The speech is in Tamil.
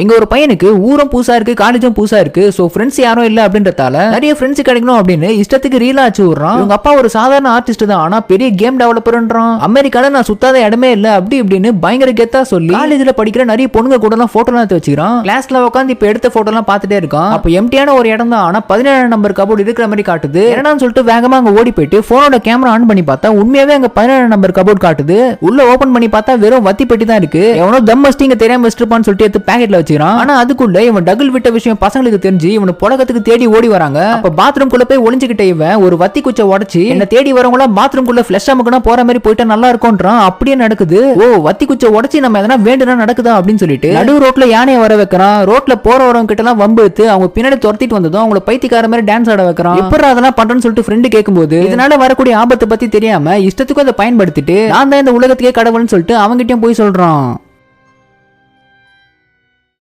எங்க ஒரு பையனுக்கு ஊரும் புதுசா இருக்கு, காலேஜும் புதுசா இருக்கு. சோ ஃப்ரெண்ட்ஸ் யாரும் இல்ல அப்படின்றதால நிறைய ஃப்ரெண்ட்ஸ் கிடைக்கணும் அப்படின்னு இஷ்டத்துக்கு ரீலா ஆச்சு விடுறான். இவங்க அப்பா ஒரு சாதாரண ஆர்டிஸ்ட் தான், ஆனா பெரிய கேம் டெவலப்பர்ன்றான். அமெரிக்கால நான் சுத்தாத இடமே இல்ல அப்படி இப்படின்னு பயங்கர கெத்தா சொல்லி காலேஜ்ல படிக்கிற நிறைய பொண்ணுங்க கூட எல்லாம் போட்டோ எடுத்து வச்சுக்கிறான். கிளாஸ்ல உட்காந்து இப்ப எடுத்த போட்டோ எல்லாம் பாத்துட்டே இருக்கான். அப்ப எம்டியான ஒரு இடம் தான், ஆனா 17 நம்பர் கபோர்டு இருக்கிற மாதிரி காட்டுது. என்னன்னு சொல்லிட்டு வேகமா அங்க ஓடி போயிட்டு போனோட கேமரா ஆன் பண்ணி பார்த்தா உண்மையாவே அங்க 17 நம்பர் கபோர்டு காட்டுது. உள்ள ஓபன் பண்ணி பார்த்தா வெறும் வத்தி பெட்டி தான் இருக்கு. எவனோ தம் மஸ்டிங்க தெரியாம வச்சிருப்பான்னு சொல்லிட்டு எடுத்து பாக்கெட்ல வச்சுக்கிறான். ஆனா அதுக்குள்ள இவன் டகுல் விட்ட விஷயம் பசங்களுக்கு தெரிஞ்சு இவனை புழக்கத்துக்கு தேடி ஓடி வராங்க. அப்ப பாத்ரூம் குள்ள போய் ஒளிஞ்சுக்கிட்ட இவன் ஒரு வத்தி குச்சை உடைச்சு என்ன தேடி வரவங்களா பாத்ரூம் குள்ள ஃபிளஷ் அமுக்குனா போற மாதிரி போயிட்டா நல்லா இருக்கும்ன்றான். அப்படியே நடக்குது. ஓ வத்தி குச்சை உடைச்சு நம்ம எதனா வேண்டுனா நடக்குதா அப்படின்னு சொல்லிட்டு நடு ரோட்ல யானையை வர வைக்கிறான். ரோட்ல போறவங்க கிட்ட எல்லாம் வம்பு எடுத்து அவங்க பின்னாடி துரத்திட்டு வந்ததும் அவங்கள பைத்தியக்கார மாதிரி டான்ஸ் ஆட வைக்கிறான். எப்படி அதெல்லாம் பண்றேன்னு சொல்லிட்டு ஃப்ரெண்டு கேட்கும்போது இதனால வரக்கூடிய ஆபத்தை பத்தி தெரியாம இஷ்டத்துக்கு அதை பயன்படுத்திட்டு நான் தான் இந்த உலகத்துக்கே கடவுள்னு சொல்லிட்டு அவங்கிட்டயும் போய் சொல்றான்.